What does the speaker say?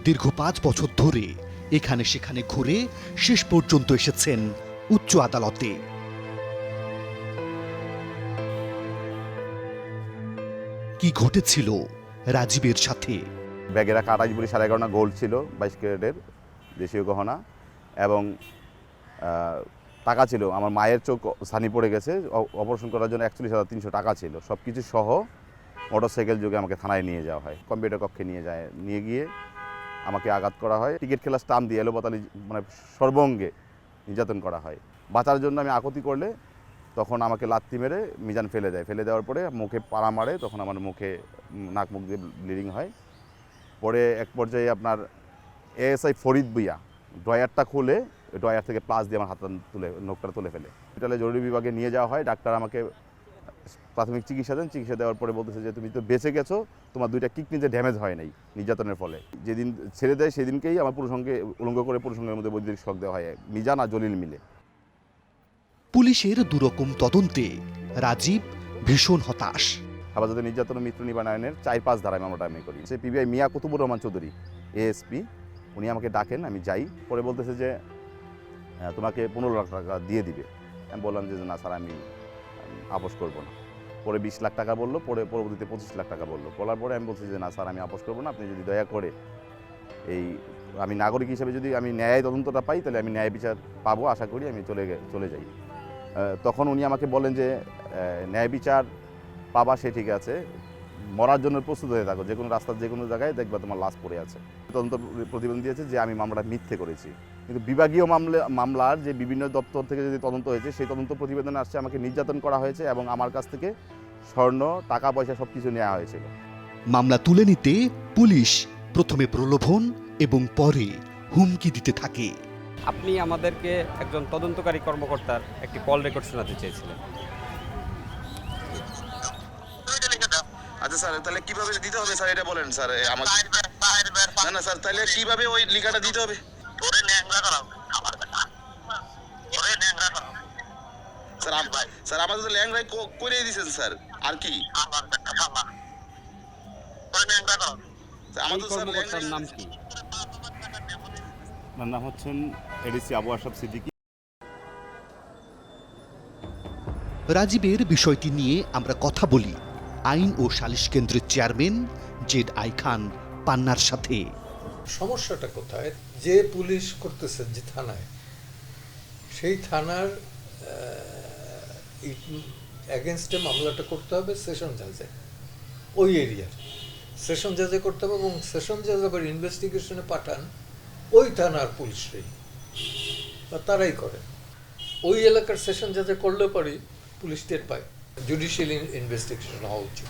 দীর্ঘ 5 বছর ধরে এখানে সেখানে ঘুরে শেষ পর্যন্ত এসেছেন উচ্চ আদালতে। কি ঘটেছিল রাজীবের সাথে? ব্যাগে রাখা 28 ভরি 11.5 গোল্ড ছিল, 22 ক্যারেটের দেশীয় গহনা, এবং টাকা ছিল। আমার মায়ের চোখ ছানি পড়ে গেছে, অপারেশন করার জন্য 41,300 টাকা ছিল। সব কিছু সহ মোটরসাইকেল যোগে আমাকে থানায় নিয়ে যাওয়া হয়। কম্পিউটার কক্ষে নিয়ে গিয়ে আমাকে আঘাত করা হয়। টিকিট খেলা স্টাম্প দিয়ে এলোপাতালি মানে সর্বঙ্গে নির্যাতন করা হয়। বাঁচার জন্য আমি আকুতি করলে তখন আমাকে লাত্তি মেরে মিজান ফেলে দেয়। ফেলে দেওয়ার পরে মুখে পাড়া মারে, তখন আমার মুখে নাক মুখ দিয়ে ব্লিডিং হয়। পরে এক পর্যায়ে আপনার এএসআই ফরিদ ভুইয়া ড্রয়ারটা খুলে ড্রয়ার থেকে প্লাস দিয়ে আমার হাতটা নখটা তুলে ফেলে। হসপিটালে জরুরি বিভাগে নিয়ে যাওয়া হয়। ডাক্তার আমাকে প্রাথমিক চিকিৎসা দেন। চিকিৎসা দেওয়ার পরে বলতেছে যে তুমি তো বেঁচে গেছো, তোমার 2টা কিডনিতে ড্যামেজ হয় নাই নির্যাতনের ফলে। যেদিন ছেড়ে দেয় সেদিনকেই আমার পুরুষঙ্গে উলঙ্গ করে পুরুষঙ্গের মধ্যে বৈদ্যুতিক শক দেওয়া হয়, মিজান আর জলিল মিলে। পুলিশের দুরকম তদন্তে রাজীব ভীষণ হতাশ। হেফাজতে নির্যাতন ও মৃত্যু নিবারণের 4-5 ধারায় মামলাটা আমি করি। সে পিবিআই মিয়া কুতুবুর রহমান চৌধুরী এএসপি, উনি আমাকে ডাকেন, আমি যাই। পরে বলতেছে যে তোমাকে 15 লাখ টাকা দিয়ে দিবে। আমি বললাম যে না স্যার, আমি আপোষ করবো না। পরে 20 লাখ টাকা বললো, পরে পরবর্তীতে 25 লাখ টাকা বললো। বলার পরে আমি বলছি যে না স্যার, আমি আপোষ করবো না। আপনি যদি দয়া করে আমি নাগরিক হিসেবে যদি আমি ন্যায় তদন্তটা পাই, তাহলে আমি ন্যায় বিচার পাবো, আশা করি আমি চলে যাই। তখন উনি আমাকে বলেন যে ন্যায় বিচার পাবা সে ঠিক আছে, মরার জন্য প্রস্তুত হয়ে থাকো, যে কোনো রাস্তার যে কোনো জায়গায় দেখবা তোমার লাশ পড়ে আছে। তদন্ত প্রতিবেদন দিয়েছে যে আমি মামলাটা মিথ্যে করেছি, কিন্তু বিভাগীয় মামলার যে বিভিন্ন দপ্তর থেকে যদি তদন্ত হয়েছে, সেই তদন্ত প্রতিবেদনে আসছে আমাকে নির্যাতন করা হয়েছে এবং আমার কাছ থেকে স্বর্ণ, টাকা পয়সা সব কিছু নেওয়া হয়েছিল। মামলা তুলে নিতে পুলিশ প্রথমে প্রলোভন এবং পরে হুমকি দিতে থাকে। আপনি আমাদেরকে একজন তদন্তকারী কর্মকর্তার একটি কল রেকর্ড শোনাতে চেয়েছিলেন। আচ্ছা স্যার, তাহলে কিভাবে দিতে হবে স্যার এটা বলেন স্যার আমাকে। না না স্যার, তাহলে কিভাবে ওই লেখাটা দিতে হবে? স্যার আমাদের তো ল্যাংরাই করে দিয়েছেন স্যার, আর কি এই কর্মকর্তার নাম কি? আমার নাম হচ্ছেন এডিসি আবু আশরাফ সিদ্দিকী। রাজীবের বিষয়টি নিয়ে আমরা কথা বলি আইন ও সালিশ কেন্দ্রের চেয়ারম্যান জেড আই খান পান্নার সাথে। সমস্যাটা কোথায়? যে পুলিশ করতেছে যে থানায়, সেই থানার এগেনস্টে মামলাটা করতে হবে সেশন জাজে, ওই এরিয়ার সেশন জাজে করতে হবে, এবং সেশন জাজ আবার ইনভেস্টিগেশনে পাঠান ওই থানার পুলিশরাই, বা তারাই করে। ওই এলাকার সেশন জাজে করলে পরেই পুলিশ টের পায়। জুডিশিয়াল ইনভেস্টিগেশন হওয়া উচিত।